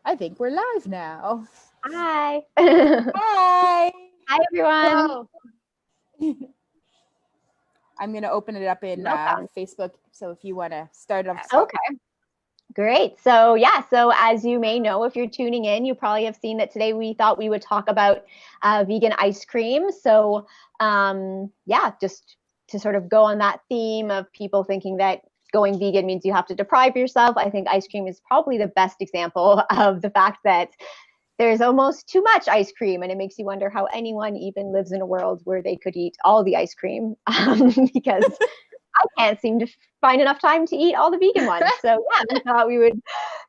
I think we're live now. Hi. Hi, Hi. everyone. I'm going to open it up in Facebook. So if you want to start off. Okay. Great. So as you may know, if you're tuning in, you probably have seen that today we thought we would talk about vegan ice cream. So just to sort of go on that theme of people thinking that going vegan means you have to deprive yourself. I think ice cream is probably the best example of the fact that there's almost too much ice cream, and it makes you wonder how anyone even lives in a world where they could eat all the ice cream because I can't seem to find enough time to eat all the vegan ones. So we thought we would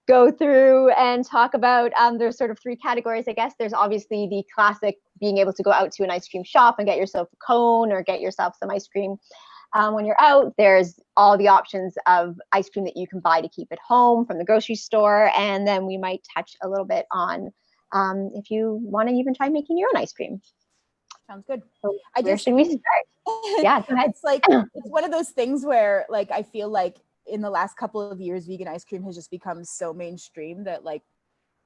go through and talk about there's sort of three categories, I guess. There's obviously the classic being able to go out to an ice cream shop and get yourself a cone or get yourself some ice cream when you're out. There's all the options of ice cream that you can buy to keep at home from the grocery store. And then we might touch a little bit on if you want to even try making your own ice cream. Sounds good. So where should we start? Yeah, go ahead. It's one of those things where like I feel like in the last couple of years, vegan ice cream has just become so mainstream that like,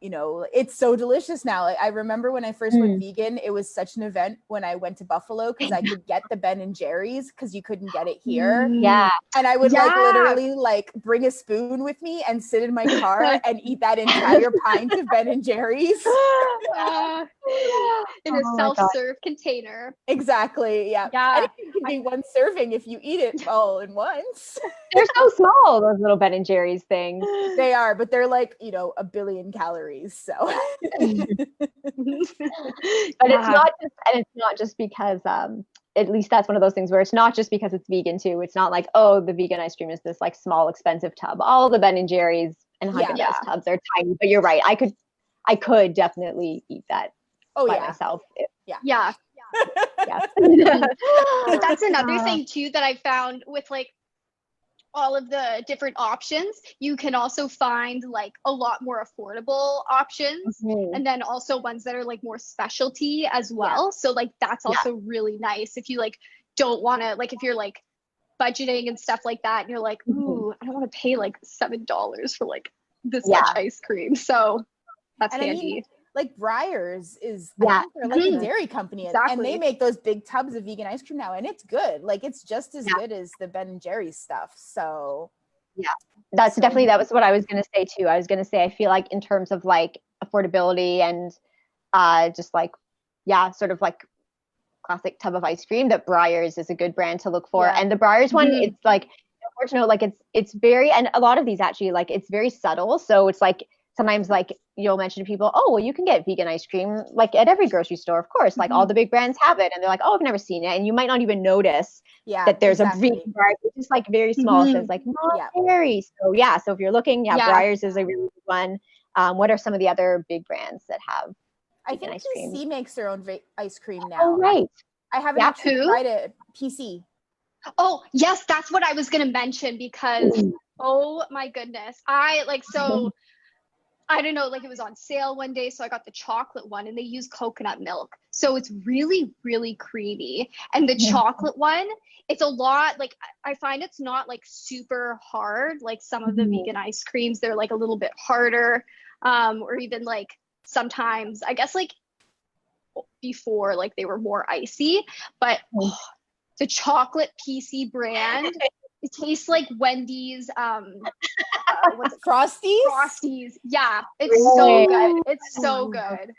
you know, it's so delicious now. Like, I remember when I first went vegan, it was such an event when I went to Buffalo because I could get the Ben and Jerry's because you couldn't get it here. Yeah. And I would like literally like bring a spoon with me and sit in my car and eat that entire pint of Ben and Jerry's. In a self-serve container. Exactly. Yeah. And it can be one serving if you eat it all in once. They're so small, those little Ben and Jerry's things. They are, but they're like, you know, 1 billion calories. So but it's not just because at least that's one of those things where it's not just because it's vegan too. It's not like, oh, the vegan ice cream is this like small expensive tub. All the Ben and Jerry's and Haagen-Dazs tubs are tiny, but you're right. I could definitely eat that by myself. Yeah. But that's another thing too that I found with like all of the different options. You can also find like a lot more affordable options, and then also ones that are like more specialty as well. So like that's also really nice if you like don't want to, like if you're like budgeting and stuff like that and you're like, ooh, I don't want to pay like $7 for like this much ice cream. So that's handy. I mean, like Breyers is they're like a dairy company, and they make those big tubs of vegan ice cream now, and it's good. Like it's just as good as the Ben and Jerry's stuff. So that's definitely, that was what I was going to say too. I was going to say I feel like in terms of like affordability and just like sort of like classic tub of ice cream, that Breyers is a good brand to look for. And the Breyers one, it's like unfortunate, like it's very, and a lot of these actually like it's very subtle. So it's like sometimes like you'll mention to people, oh, well, you can get vegan ice cream like at every grocery store, of course, like all the big brands have it, and they're like, oh, I've never seen it, and you might not even notice that there's a vegan bar. It's just like very small, so it's like not dairy. So so if you're looking, Breyers is a really good one. What are some of the other big brands that have vegan ice cream? PC makes their own ice cream now. Oh, right. I haven't actually tried it. PC. Oh yes, that's what I was gonna mention because oh my goodness, I don't know, like it was on sale one day, so I got the chocolate one, and they use coconut milk. So it's really, really creamy. And the chocolate one, it's a lot, like I find it's not like super hard. Like some of the vegan ice creams, they're like a little bit harder. Or even like sometimes, I guess like before, like they were more icy. But the chocolate PC brand, it tastes like Wendy's what's it called? Frosties. Yeah, it's so good. It's so good.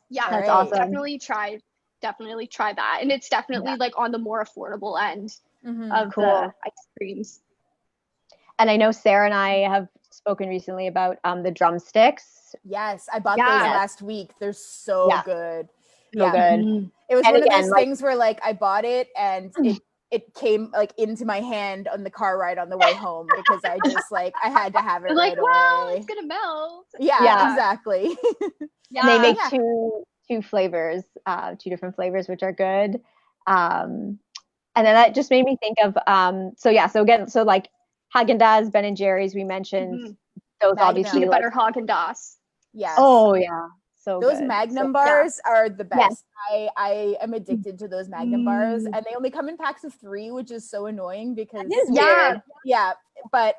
Yeah, that's awesome. Definitely try that. And it's definitely like on the more affordable end of the ice creams. And I know Sarah and I have spoken recently about the drumsticks. Yes, I bought those last week. They're so good. So good. It was one of those things where like I bought it and it came like into my hand on the car ride on the way home because I just like I had to have it right away. It's gonna melt. Yeah. Exactly. And they make two flavors, two different flavors, which are good. And then that just made me think of so like Haagen-Dazs, Ben and Jerry's, we mentioned those obviously peanut butter Haagen-Dazs. Yes. Oh yeah. So those good. Magnum bars are the best. I am addicted to those Magnum bars, and they only come in packs of 3, which is so annoying because weird. But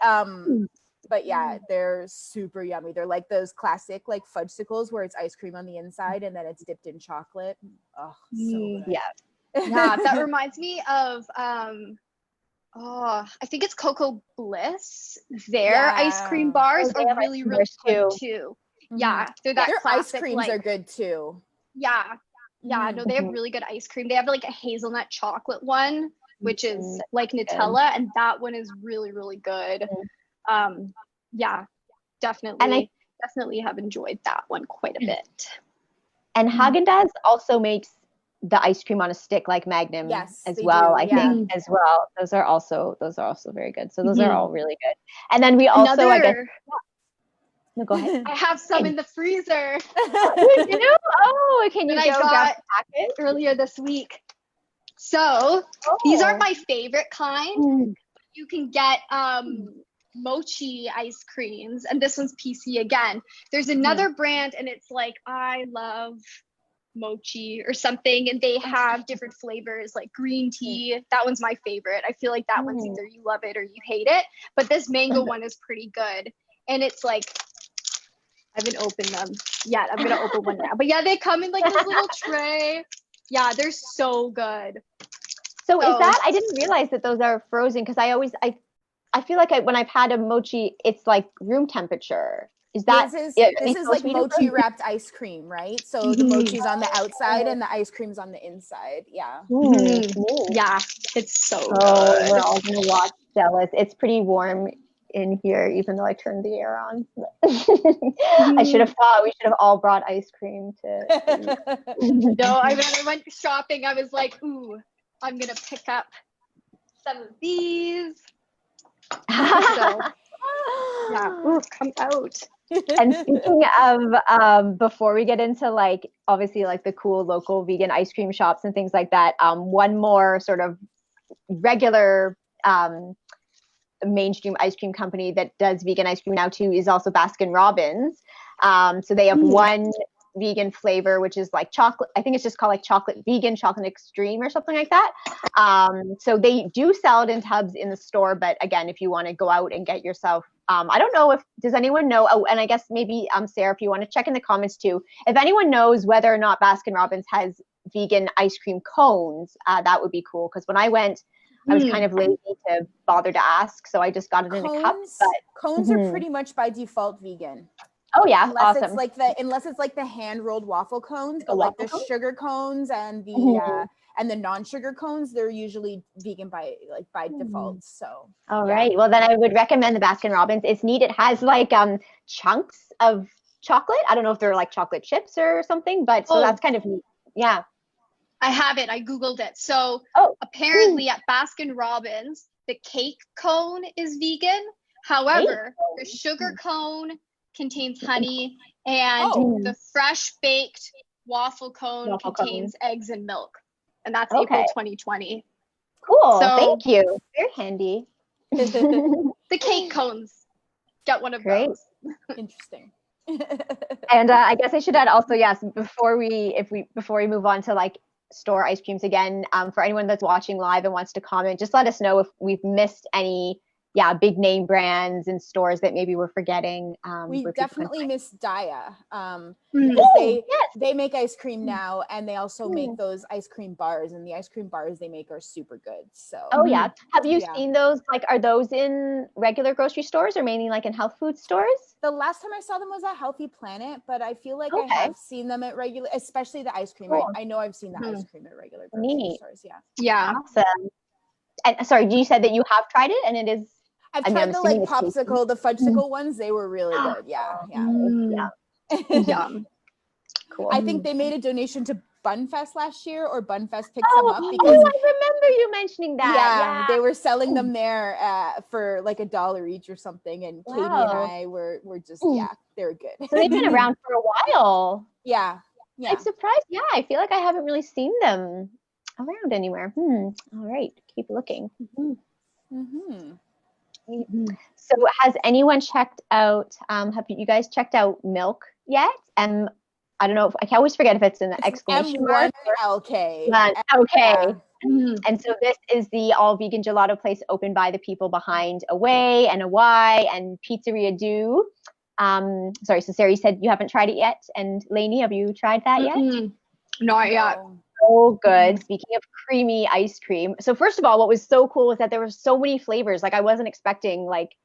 But yeah, they're super yummy. They're like those classic like fudgesicles where it's ice cream on the inside and then it's dipped in chocolate. Oh, so good. Yeah. Yeah, that reminds me of I think it's Cocoa Bliss. Their ice cream Yeah. bars they are have ice really, cream really bars good too. Mhm. Yeah, they're that Their ice classic, creams like, are good too. yeah, yeah. Mhm. No, they have really good ice cream. They have like a hazelnut chocolate one, which is like Good. Nutella, and that one is really, really good. Yeah, And I definitely have enjoyed that one quite a bit. and Haagen-Dazs also makes the ice cream on a stick like Magnum Yes, as they well. do, I yeah. think as well. Those are also very good. So those are Mhm. all really good. And then we also, I guess, Another, no, go ahead. I have some in the freezer You do? Oh, can you that go I grab got the packet? earlier this week. So these aren't my favorite kind. Mm. You can get mochi ice creams, and this one's PC again. There's another brand, and it's like I love mochi or something, and they have different flavors like green tea. That one's my favorite. I feel like that one's either you love it or you hate it, but this mango one is pretty good. And it's like, I haven't opened them yet. I'm gonna open one now. But yeah, they come in like this little tray. Yeah, they're so good. So is that, I didn't realize that those are frozen, because I feel like when I've had a mochi, it's like room temperature. Is that this are they is supposed like to be mochi frozen? wrapped ice cream, right? So the mochi's on the outside and the ice cream's on the inside. Yeah. Ooh. Yeah, it's so Oh, good. we're all gonna watch jealous. It's pretty warm in here, even though I turned the air on. I should have thought we should have all brought ice cream to. No, when I went shopping, I was like, ooh, I'm gonna pick up some of these. So yeah, ooh, come out. And speaking of, before we get into like obviously like the cool local vegan ice cream shops and things like that, one more sort of regular mainstream ice cream company that does vegan ice cream now too is also Baskin Robbins. So they have one vegan flavor, which is like chocolate. I think it's just called like chocolate vegan, chocolate extreme or something like that. So they do sell it in tubs in the store, but again, if you want to go out and get yourself, I don't know does anyone know? Oh, and I guess maybe Sarah, if you want to check in the comments too, if anyone knows whether or not Baskin Robbins has vegan ice cream cones, that would be cool. Because when I went, I was kind of lazy to bother to ask, so I just got it in a cup. But cones are pretty much by default vegan. Oh yeah, unless awesome. it's like the hand rolled waffle cones, but like the sugar cones and the non-sugar cones, they're usually vegan by default. So all right, well then I would recommend the Baskin Robbins. It's neat. It has like chunks of chocolate. I don't know if they're like chocolate chips or something, but so that's kind of neat. Yeah. I have it. I Googled it. So apparently at Baskin Robbins, the cake cone is vegan. However, the sugar cone contains honey, and the fresh baked waffle cone contains eggs and milk. And that's April 2020. Cool. So, thank you. Very handy. The cake cones. Get one of those. Interesting. And I guess I should add also, yes, before we move on to like store ice creams again, for anyone that's watching live and wants to comment, just let us know if we've missed any big name brands and stores that maybe we're forgetting. We definitely missed Daya, because they make ice cream now, and they also make those ice cream bars, and the ice cream bars they make are super good. So have you seen those? Like, are those in regular grocery stores or mainly like in health food stores? The last time I saw them was at Healthy Planet, but I feel like I have seen them at regular, especially the ice cream. I know I've seen the ice cream at regular grocery stores. Yeah. Awesome. And sorry, you said that you have tried it, and it is. I've tried the like popsicle, the fudgesicle ones. They were really good. Yeah. Yum. Cool. I think they made a donation to Bunfest last year, or Bunfest picked them up because I remember you mentioning that. Yeah, they were selling them there for like $1 each or something. And Katie and I were just they were good. So they've been around for a while. Yeah. I'm surprised. Yeah, I feel like I haven't really seen them around anywhere. All right, keep looking. So has anyone checked out, have you guys checked out Milk yet? I don't know, I always forget if it's an exclamation mark. M1LK. Okay. And so this is the all vegan gelato place opened by the people behind Away and Away and Pizzeria Do. Sorry, so Sarah, you said you haven't tried it yet. And Lainey, have you tried that yet? Not yet. No. So good. Speaking of creamy ice cream. So first of all, what was so cool was that there were so many flavors. Like I wasn't expecting like,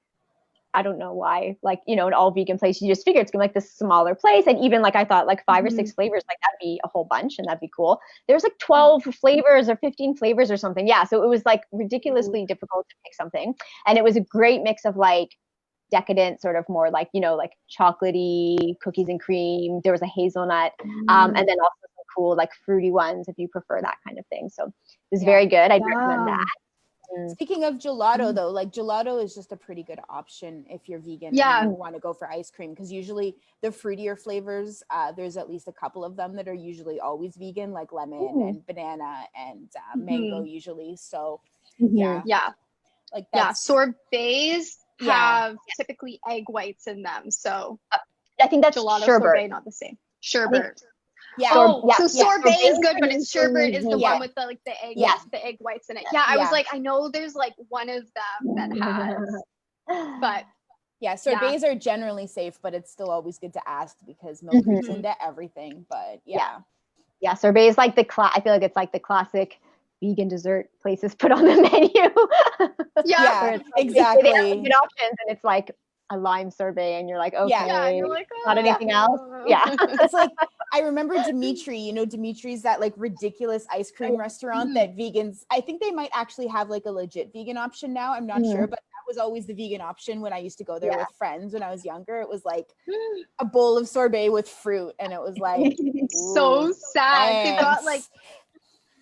I don't know why, like, you know, an all vegan place, you just figure it's gonna be like this smaller place. And even like, I thought like 5 or 6 flavors, like that'd be a whole bunch and that'd be cool. There's like 12 flavors or 15 flavors or something. Yeah. So it was like ridiculously difficult to pick something. And it was a great mix of like decadent, sort of more like, you know, like chocolatey cookies and cream. There was a hazelnut, and then also some cool like fruity ones if you prefer that kind of thing. So it was very good. I'd recommend that. Speaking of gelato, though, like gelato is just a pretty good option if you're vegan and you want to go for ice cream, because usually the fruitier flavors, there's at least a couple of them that are usually always vegan, like lemon and banana and mango usually. So like that's, sorbets have typically egg whites in them. So I think that's gelato, sherbet. sorbet, not the same. Sherbet. so sorbet is good, but it's sherbet is the one with the like the egg, the egg whites in it. I was like, I know there's like one of them that has, but sorbets are generally safe, but it's still always good to ask because milk goes into everything. But sorbet is like I feel like it's like the classic vegan dessert places put on the menu. Exactly. They have good options, and it's like a lime sorbet, and you're like, okay, you're like, not anything else. It's like, I remember Dimitri, you know, Dimitri's that like ridiculous ice cream restaurant that vegans, I think they might actually have like a legit vegan option now. I'm not sure, but that was always the vegan option when I used to go there with friends when I was younger. It was like a bowl of sorbet with fruit, and it was like so sad. Thanks. They've got like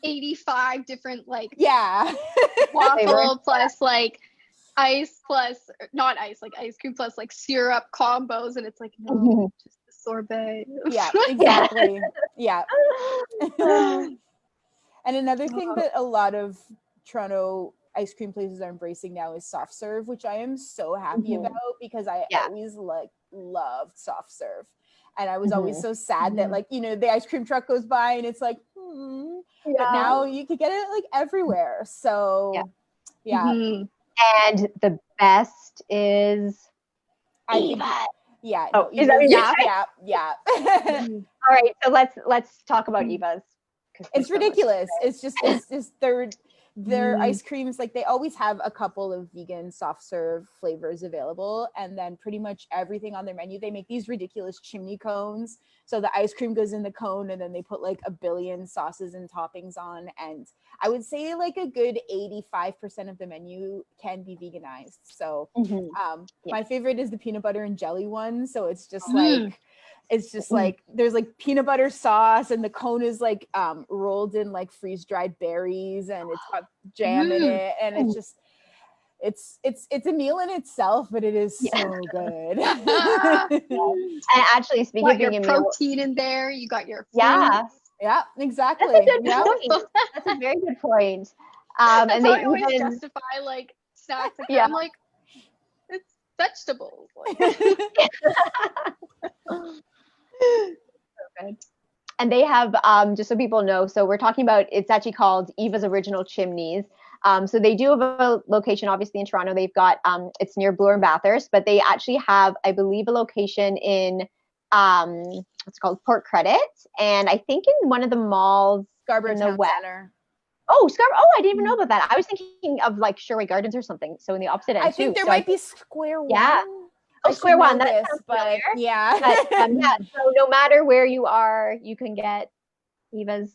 85 different like waffle plus like ice plus not ice, like ice cream plus like syrup combos, and it's like no, just the sorbet. Exactly. And another thing that a lot of Toronto ice cream places are embracing now is soft serve, which I am so happy about, because I always like loved soft serve, and I was always so sad that like, you know, the ice cream truck goes by and it's like but now you could get it like everywhere. So and the best is Eva's. All right, so let's talk about Eva's. It's ridiculous. It's just their ice creams, like they always have a couple of vegan soft serve flavors available, and then pretty much everything on their menu, they make these ridiculous chimney cones. So the ice cream goes in the cone, and then they put like a billion sauces and toppings on. And I would say like a good 85% of the menu can be veganized. So my favorite is the peanut butter and jelly one. So it's just like, like there's like peanut butter sauce, and the cone is like rolled in like freeze-dried berries, and it's got jam in it, and it's just it's a meal in itself, but it is so good. And actually, speaking of being a meal, protein in there, you got your exactly. That's a good point. That's a very good point. That's and how they I always even justify like snacks. Like I'm like, it's vegetables. So good. And they have, just so people know, so we're talking about, it's actually called Eva's Original Chimneys. So they do have a location, obviously, in Toronto. They've got, it's near Bloor and Bathurst, but they actually have, I believe, a location in, what's called Port Credit. And I think in one of the malls Scarborough in the Town west. Center. Oh, Scarborough. Oh, I didn't even know about that. I was thinking of like Sherway Gardens or something. So in the opposite end, I think there might be Square One. Yeah. Oh, Square One. That sounds but familiar. yeah. So no matter where you are, you can get Eva's,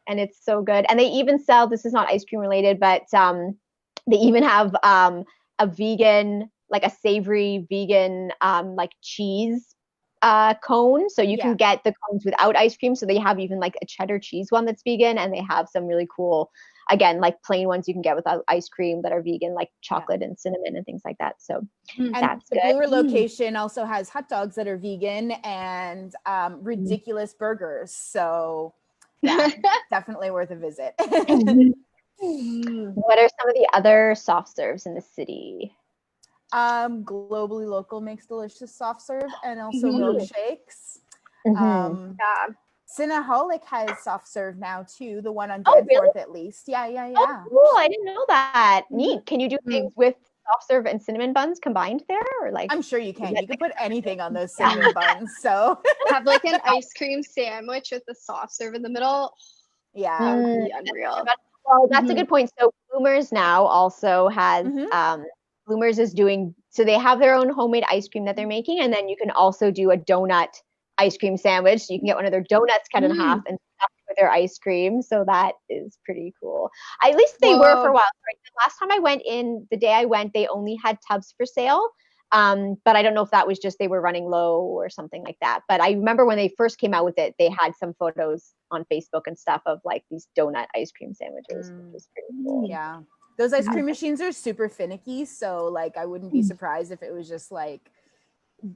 and it's so good. And they even sell, this is not ice cream related, but they even have a vegan, like a savory vegan like cheese cone. So you can get the cones without ice cream. So they have even like a cheddar cheese one that's vegan, and they have some really cool, again, like plain ones you can get without ice cream that are vegan, like chocolate and cinnamon and things like that. So that's the good. Bloor location also has hot dogs that are vegan and ridiculous burgers. So definitely worth a visit. What are some of the other soft serves in the city? Globally Local makes delicious soft serve, and also milkshakes. Cinnaholic has soft serve now too. The one on Oh, really? Danforth at least. Yeah. Oh, cool. I didn't know that. Mhm. Neat. Can you do things with soft serve and cinnamon buns combined there, or like? I'm sure you can. that You can put anything on those cinnamon buns. So Have like an ice cream sandwich with the soft serve in the middle. yeah. That would be unreal. Well, that's a Mhm. good point. So Bloomers now also has Mhm. Bloomers is doing, so they have their own homemade ice cream that they're making, and then you can also do a donut ice cream sandwich. So you can get one of their donuts cut in half and stuffed with their ice cream. So that is pretty cool. At least they were for a Whoa. while. Sorry, the last time I went in, the day I went, they only had tubs for sale. But I don't know if that was just they were running low or something like that. But I remember when they first came out with it, they had some photos on Facebook and stuff of like these donut ice cream sandwiches, which was pretty cool. Yeah. Those ice cream machines are super finicky. So like I wouldn't be surprised if it was just like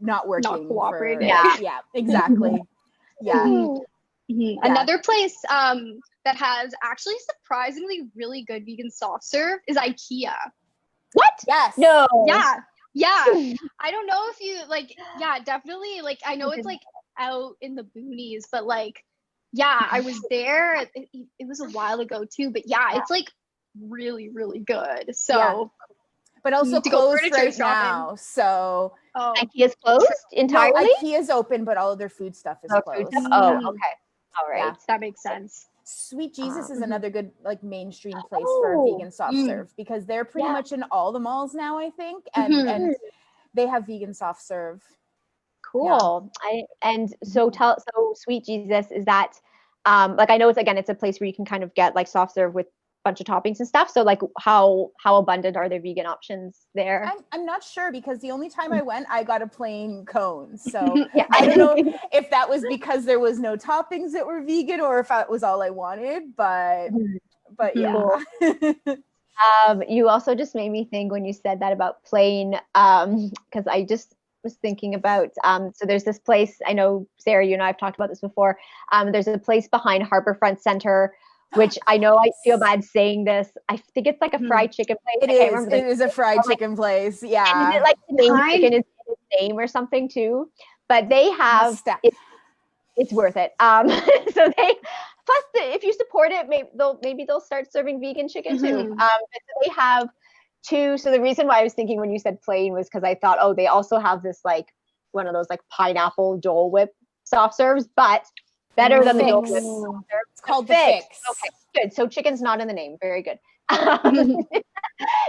not working. Not cooperating. Yeah, exactly. Yeah. Mhm. Another place that has actually surprisingly really good vegan soft serve is IKEA. What? Yes. No. Yeah. I don't know if you like, yeah, definitely. Like, I know it's like out in the boonies, but like, yeah, I was there. It was a while ago too, but yeah, it's like really, really good. So, Yeah. But also need to go closed furniture right shopping. now. So oh, IKEA's closed entirely? no, IKEA's open, but all of their food stuff is Oh, closed. food stuff? Oh, okay. All right. Yeah. that makes sense. Sweet Jesus is Mhm. another good like mainstream place for Oh. vegan soft serve because they're pretty Yeah. much in all the malls now, I think, and Mhm. and they have vegan soft serve. Cool. So Sweet Jesus, is that like I know it's a place where you can kind of get like soft serve with a bunch of toppings and stuff. So like how abundant are there vegan options there? I'm not sure because the only time I went, I got a plain cone. So Yeah. I don't know if that was because there was no toppings that were vegan or if that was all I wanted, but yeah. You also just made me think when you said that about plain, because I just was thinking about so there's this place, I know Sarah, you and I have talked about this before. There's a place behind Harbourfront Center, which I know I feel bad saying this. I think it's like a fried chicken place. It is a fried chicken place. Yeah. And is it like the name chicken is its name or something too? But they have it's worth it. So they if you support it, maybe they'll start serving vegan chicken too. So they have two. So the reason why I was thinking when you said plain was because I thought, oh, they also have this like one of those like pineapple Dole Whip soft serves, but better than the Dole Whip soft serve. It's called the Fix. Okay, good. So chicken's not in the name. Very good.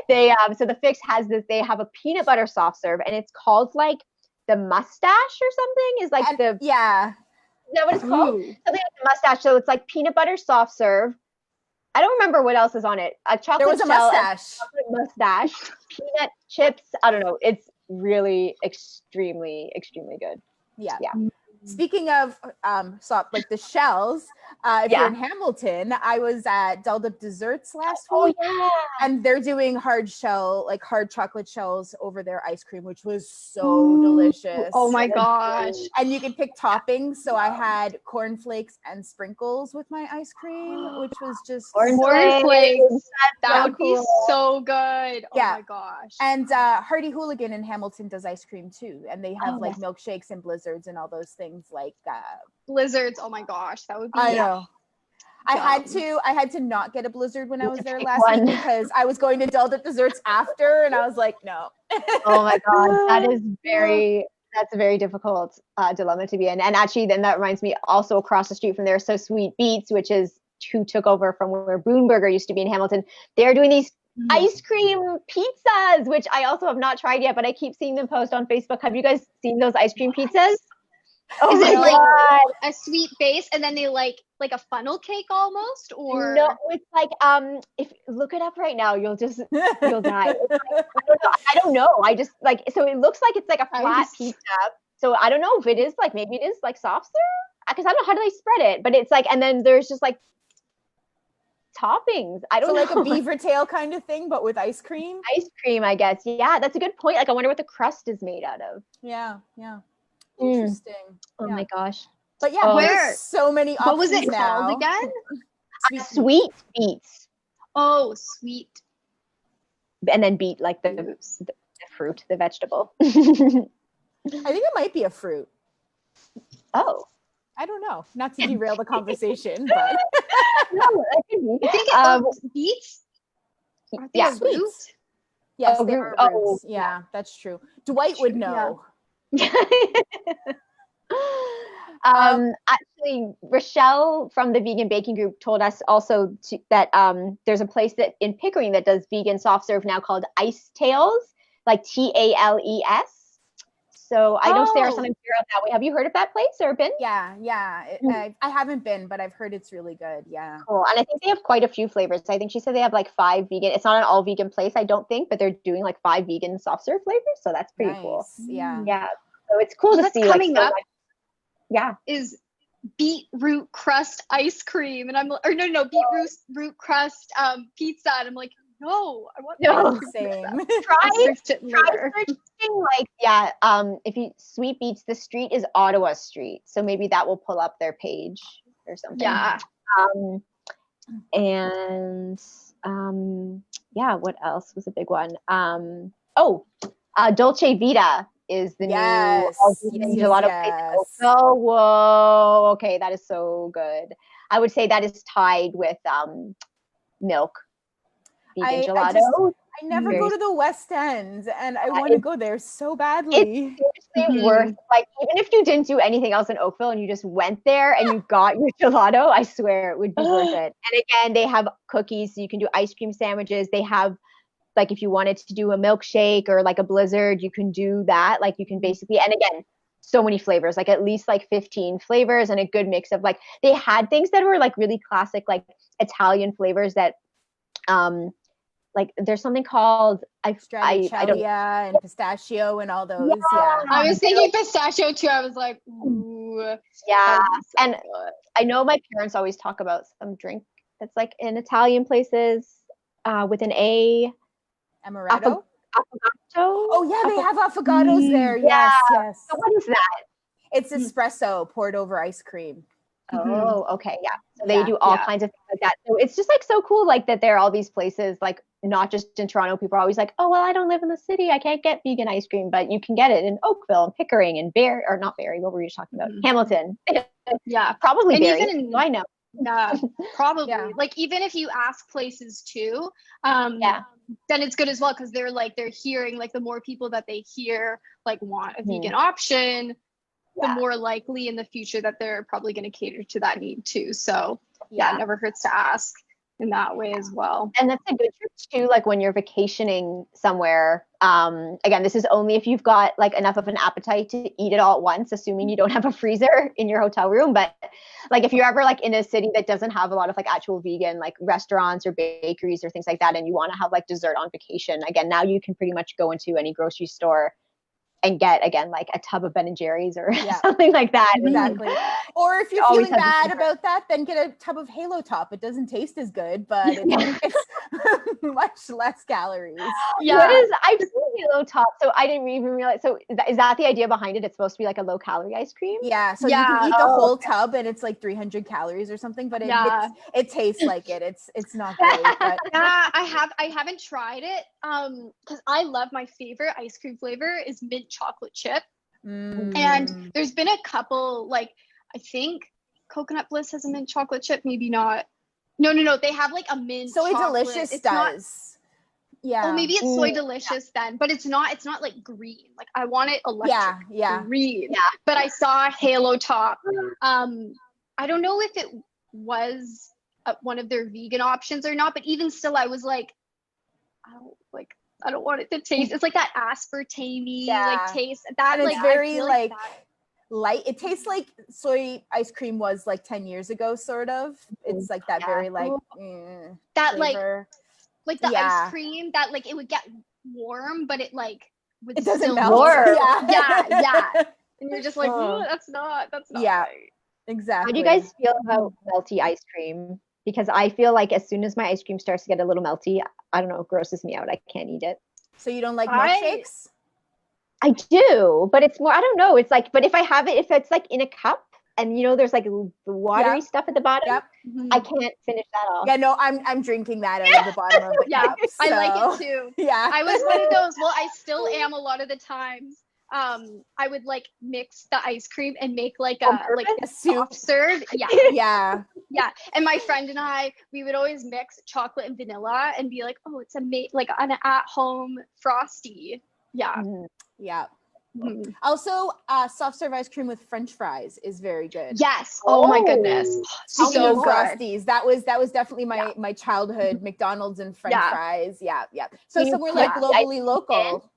They so the Fix has this. They have a peanut butter soft serve, and it's called like the mustache or something. Is like Is that what it's called? Something like the mustache. So it's like peanut butter soft serve. I don't remember what else is on it. A chocolate There was a shell, mustache, peanut chips. I don't know. It's really extremely good. Yeah. Yeah. Speaking of like the shells, if you're in Hamilton, I was at Delta Desserts last week, and they're doing hard chocolate shells over their ice cream, which was so delicious. Oh my gosh! And you can pick toppings. So I had cornflakes and sprinkles with my ice cream, which was just cornflakes. That would be cool. so good. Oh my gosh! And Hardy Hooligan in Hamilton does ice cream too, and they have like milkshakes and blizzards and all those things. Like blizzards, oh my gosh, that would be. I know. I had to not get a blizzard when I was there last week because I was going to Delta Desserts after, and I was like, no. Oh my god, that's a very difficult dilemma to be in. And actually, then that reminds me, also across the street from there, So Sweet Beets, which is who took over from where Boon Burger used to be in Hamilton. They're doing these ice cream pizzas, which I also have not tried yet, but I keep seeing them post on Facebook. Have you guys seen those ice cream pizzas? Oh, is it like a sweet base and then they like a funnel cake almost, or no? It's like if look it up right now, you'll die. I don't know. I just like, so it looks like it's like a flat pizza. So I don't know if it is like, maybe it is like soft serve, because I don't know how do they spread it, but it's like, and then there's just like toppings. I don't know, like a beaver tail kind of thing, but with ice cream. Ice cream, I guess. Yeah, that's a good point. Like, I wonder what the crust is made out of. Yeah. Interesting. Oh my gosh. But there's so many options. What was it now. called again? Sweet Beets. Oh, sweet. And then beet, like the fruit, the vegetable. I think it might be a fruit. Oh. I don't know. Not to derail the conversation, but No, that could be. I think beets. Are they yeah, a root? yes, Oh, they root- are oh, roots. Yeah, that's true. Dwight would Yeah. know. Actually, Rochelle from the Vegan Baking Group told us also that there's a place that in Pickering that does vegan soft serve now called Ice Tales, like Tales. So I know Sarah Oh. sometimes you're out that way. Have you heard of that place or been? Yeah. I haven't been, but I've heard it's really good. Yeah. Cool. And I think they have quite a few flavors. I think she said they have like 5 vegan. It's not an all vegan place, I don't think, but they're doing like 5 vegan soft serve flavors. So that's pretty cool. Nice. Yeah. Yeah. So it's cool to What's see. coming like, so up much- yeah. is beetroot crust ice cream, and I'm or no beetroot crust pizza, and I'm like, no, I want No. ice cream Same. pizza. Try I'll search it try later. searching like if you Sweet Beets, the street is Ottawa Street, so maybe that will pull up their page or something. Yeah. And yeah, what else was a big one? Dolce Vita is the Yes, new all-vegan yes, gelato yes. place. Oh, whoa, okay, that is so good. I would say that is tied with milk vegan gelato. I never Very go to the West End, and I Yeah, want to go there so badly. seriously worth, like, even if you didn't do anything else in Oakville and you just went there and you got your gelato, I swear it would be worth it. And again, they have cookies, so you can do ice cream sandwiches. They have, like, if you wanted to do a milkshake or like a blizzard, you can do that. Like, you can basically, and again, so many flavors, like at least like 15 flavors, and a good mix of, like, they had things that were like really classic, like Italian flavors that like there's something called I don't Stracciatella and pistachio and all those. Yeah. I was thinking pistachio too. I was like, ooh. yeah. that would be so And good. I know my parents always talk about some drink that's like in Italian places with an A. Amaretto. Affogato. Oh yeah, they have affogatos there. yeah. Yes. So what is that? It's espresso poured over ice cream. Oh, okay, yeah. So they Yeah, do all yeah. kinds of things like that. So it's just like so cool, like that there are all these places, like not just in Toronto. People are always like, oh well, I don't live in the city, I can't get vegan ice cream, but you can get it in Oakville and Pickering and Barrie, or not Barrie. What were you talking about? Hamilton. Yeah. Probably And Barrie. even in- I know. Yeah, probably. Yeah. Like, even if you ask places too, Yeah. then it's good as well, because they're hearing, like, the more people that they hear like want a Mhm. vegan option, the Yeah. more likely in the future that they're probably going to cater to that need too. So yeah, it never hurts to ask in that way as well. And that's a good trick too, like when you're vacationing somewhere. Again, this is only if you've got like enough of an appetite to eat it all at once, assuming you don't have a freezer in your hotel room. But like if you're ever like in a city that doesn't have a lot of like actual vegan like restaurants or bakeries or things like that, and you want to have like dessert on vacation, again, now you can pretty much go into any grocery store and get, again, like a tub of Ben & Jerry's or something like that. Exactly. Or if you're Always feeling have bad the about that, then get a tub of Halo Top. It doesn't taste as good, but it's much less calories. Yeah. What is, I've seen Halo Top, so I didn't even realize. So is that the idea behind it? It's supposed to be like a low calorie ice cream? Yeah, so Yeah. you can eat the Oh, whole tub and it's like 300 calories or something, but Yeah. it tastes like it. It's not great, but Yeah, I haven't tried it because I love, my favorite ice cream flavor is mint chocolate chip. And there's been a couple, like, I think Coconut Bliss has a mint chocolate chip, maybe not. No, they have like a mint Soy chocolate. Delicious It's not- does. Yeah. Oh, maybe it's Soy Delicious then, but it's not like green. Like, I want it electric yeah. green. Yeah. But I saw Halo Top. I don't know if it was one of their vegan options or not, but even still, I was like, I don't want it to taste. It's like that aspartame like taste. That And like it's I very feel like that- light. It tastes like soy ice cream was like 10 years ago, sort of. It's like that very like that flavor. like the Yeah. ice cream that like it would get warm, but it like would It doesn't still melt. warm. Yeah. And you're just like, Oh. "Ooh, that's not Yeah. right." Exactly. How do you guys feel about melty ice cream? Because I feel like as soon as my ice cream starts to get a little melty, I don't know, it grosses me out. I can't eat it. So you don't like I- milkshakes? I do, but it's more, I don't know. It's like, but if I have it, if it's like in a cup and there's like the watery Yep. stuff at the bottom, Yep. I can't finish that off. Yeah, no, I'm drinking that out of the bottom of the Yeah, cup, I like so, it too. Yeah. I was one of those. Well, I still am a lot of the times. I would like mix the ice cream and make like On a soup. soft serve. Yeah. Yeah. Yeah. And my friend and I, we would always mix chocolate and vanilla and be like, oh, it's like an at-home frosty. Yeah. Mhm. Yeah. Mhm. Also, soft serve ice cream with French fries is very good. Yes. Oh my goodness. Tell Speaking me of So more. good. Frosties, that was definitely my childhood McDonald's and French Yeah. fries. Yeah, yeah. So Do you somewhere put like the ice globally local.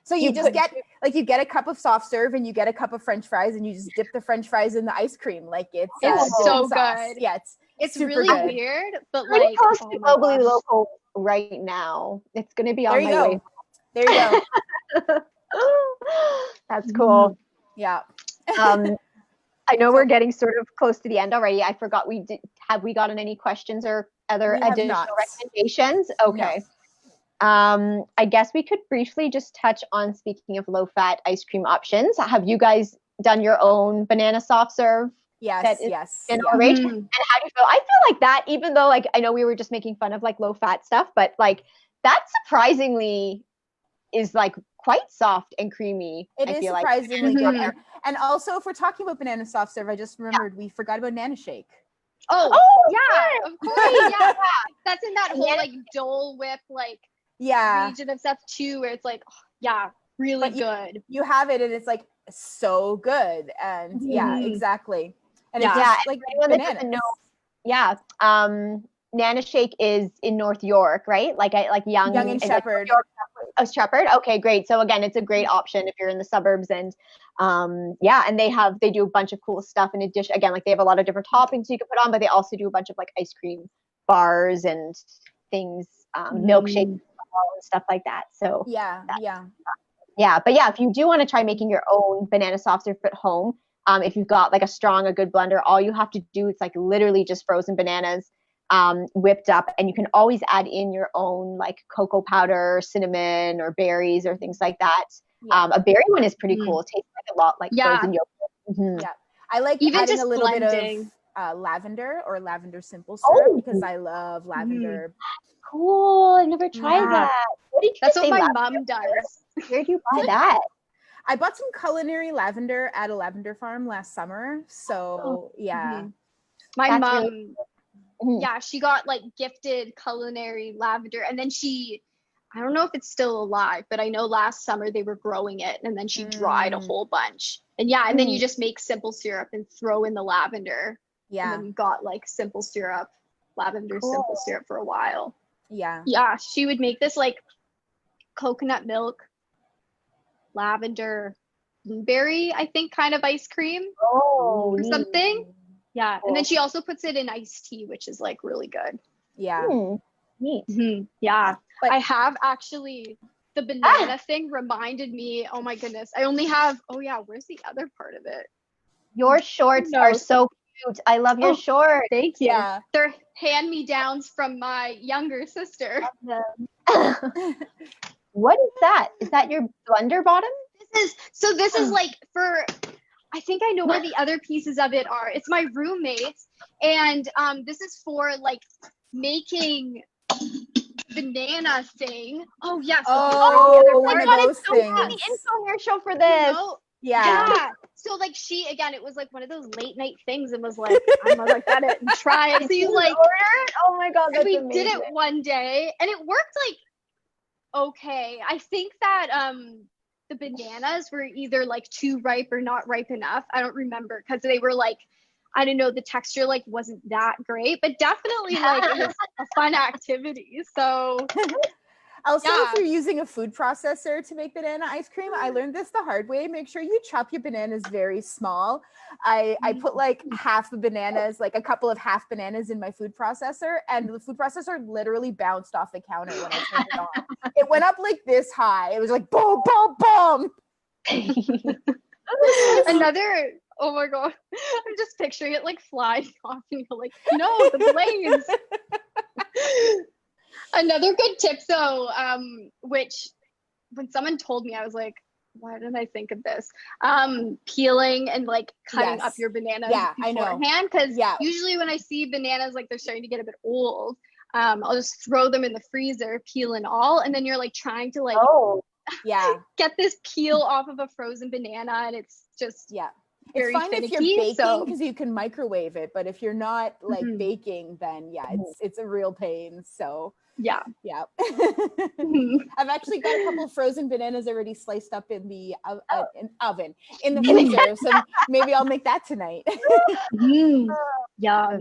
So you You just put- get you get a cup of soft serve and you get a cup of French fries and you just dip the French fries in the ice cream like it's It's dipping so sauce. good. Yeah, It's super really good. weird, but Pretty like, close oh to my globally gosh. local right now. It's going to be There on you my go. way. There you go. That's cool. Yeah. I know we're getting sort of close to the end already. I forgot have we gotten any questions or other We have additional not. recommendations? Okay. I guess we could briefly just touch on, speaking of low fat ice cream options. Have you guys done your own banana soft serve? Yes, That is yes. in yeah. all rage? Mhm. And how do you feel? I feel like that, even though like I know we were just making fun of like low fat stuff, but like that surprisingly is like quite soft and creamy. It I is feel like. surprisingly good. Mhm. And also, if we're talking about banana soft serve, I just remembered we forgot about Nana Shake. Oh, Oh, yeah, of course. Yeah. That's in that whole Banana- like Dole Whip like Yeah, region of stuff too, where it's like, oh, yeah, really But good. you have it, and it's like so good. And yeah, Mhm. exactly. And Yeah. it's Yeah, just like anyone that doesn't bananas. know, yeah. Nana Shake is in North York, right? Like Young Young and like, Shepherd. York, Shepherd. Okay, great. So again, it's a great option if you're in the suburbs, and yeah, and they do a bunch of cool stuff in addition. Again, like they have a lot of different toppings you can put on, but they also do a bunch of like ice cream bars and things, milkshakes and stuff like that. So Yeah, yeah. yeah, but yeah, if you do want to try making your own banana soft serve at home, if you've got like a good blender, all you have to do is like literally just frozen bananas, whipped up, and you can always add in your own like cocoa powder, cinnamon, or berries or things like that. Yeah. A berry one is pretty Mhm. cool. It tastes like a lot like Yeah. frozen yogurt. Mhm. Yeah. I like Even adding a just little blending. bit of lavender or lavender simple syrup Oh. because I love lavender. Cool. I've never tried Yeah. that. What did you That's just what say? my lavender? mom does. Where did you buy that? I bought some culinary lavender at a lavender farm last summer. So yeah. Mhm. My That's mom, really Mhm. yeah, she got like gifted culinary lavender, and then I don't know if it's still alive, but I know last summer they were growing it, and then she dried a Mm. whole bunch. And yeah, and then you Mm. just make simple syrup and throw in the lavender, and Yeah. then you got like simple syrup, lavender simple Cool. syrup for a while. Yeah. Yeah, she would make this like coconut milk, lavender, blueberry, I think, kind of ice cream Oh, or neat. something. Yeah, and then Cool. she also puts it in iced tea, which is like really good. Yeah. Neat. Yeah, But- I have actually. The banana thing reminded me. Oh my goodness, I only have. Oh yeah, where's the other part of it? Your shorts No. are so cute. I love your Oh. shorts. Thank you. Yeah. They're hand-me-downs from my younger sister. What is that? Is that your blender bottom? This is like for. I think I know where the other pieces of it are. It's my roommate's, and this is for like making banana thing. Oh yes. Oh, one of God, those it's so funny things. infomercial for this. No, Yeah. yeah. So like it was like one of those late night things, and was like, I'm gonna get it and try it. So you like, order it? Oh my god, and that's we amazing. did it one day, and it worked like okay. I think that the bananas were either like too ripe or not ripe enough. I don't remember because they were like, I don't know, the texture like wasn't that great, but definitely like it was a fun activity. So Also, Yeah. if you're using a food processor to make banana ice cream, I learned this the hard way. Make sure you chop your bananas very small. I put like half the bananas, like a couple of half bananas in my food processor, and the food processor literally bounced off the counter when I turned it on. It went up like this high. It was like boom, boom, boom. another, oh my god, I'm just picturing it like flying off, and you're like, no, the blaze. Another good tip though, which when someone told me, I was like, why didn't I think of this? Peeling and like cutting up Yes. your bananas Yeah, I know. beforehand, because Yeah. usually when I see bananas like they're starting to get a bit old, I'll just throw them in the freezer, peel and all, and then you're like trying to like Oh, Yeah. get this peel off of a frozen banana, and it's just Yeah. very It's fine if you're finicky, baking so- because you can microwave it, but if you're not like Mhm. baking, then yeah, it's a real pain. So yeah. yeah. Mhm. I've actually got a couple of frozen bananas already sliced up in the oven in the In the- freezer. So maybe I'll make that tonight. Mm. Yeah.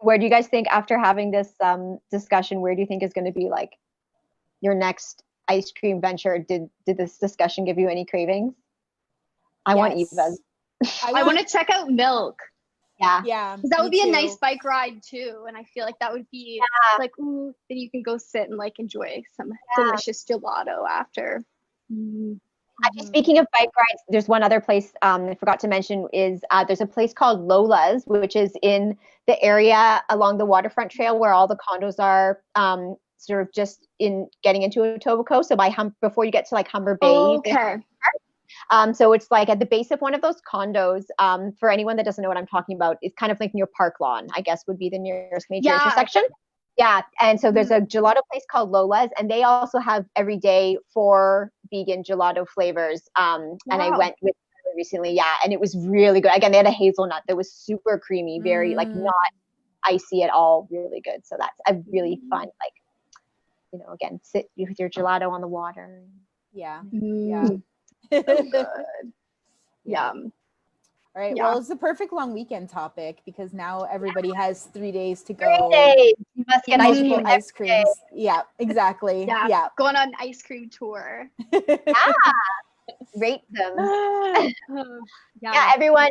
Where do you guys think, after having this discussion, where do you think is going to be like your next ice cream venture? Did this discussion give you any cravings? I want Yes. Eva's. I want to check out Milk. Yeah. Yeah. 'Cause that would me be a too. nice bike ride too, and I feel like that would be like, ooh, then you can go sit and like enjoy some delicious gelato after. Mm. Mhm. Speaking of bike rides, there's one other place I forgot to mention is there's a place called Lola's, which is in the area along the waterfront trail where all the condos are, sort of just in getting into Etobicoke. So before you get to like Humber Bay. Okay. So it's like at the base of one of those condos. For anyone that doesn't know what I'm talking about, it's kind of like near Park Lawn, I guess would be the nearest major Yeah. intersection. Yeah, and so there's a gelato place called Lola's, and they also have every day 4 vegan gelato flavors. And I Wow. went with them recently, yeah, and it was really good. Again, they had a hazelnut that was super creamy, very like Mm. not icy at all, really good. So that's a really fun, like, again, sit with your gelato on the water. Yeah. Mm. Yeah. Good. Yeah. Yum. All right. Yeah. Well, it's the perfect long weekend topic because now everybody has 3 days to 3 go. days, you must get ice Multiple cream. ice creams. Yeah, exactly. Yeah. Yeah. Going on an ice cream tour. Rate them. Yeah. Everyone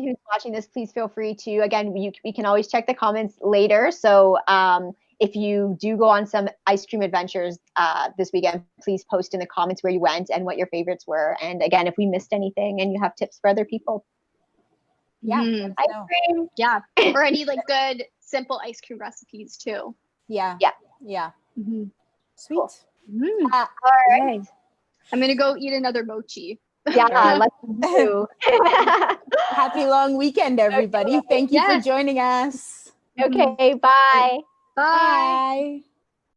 who's watching this, please feel free to, again, we can always check the comments later. So if you do go on some ice cream adventures this weekend, please post in the comments where you went and what your favorites were. And again, if we missed anything and you have tips for other people. Yeah. Mhm. let us Ice know. cream. Yeah. Or any like good simple ice cream recipes too. Yeah. Yeah. Yeah. Mhm. Sweet. Cool. Mm. All right. I'm gonna go eat another mochi. Yeah, let's do. Happy long weekend, everybody. Thank you for Yes. joining us. Okay, bye. Bye. Bye.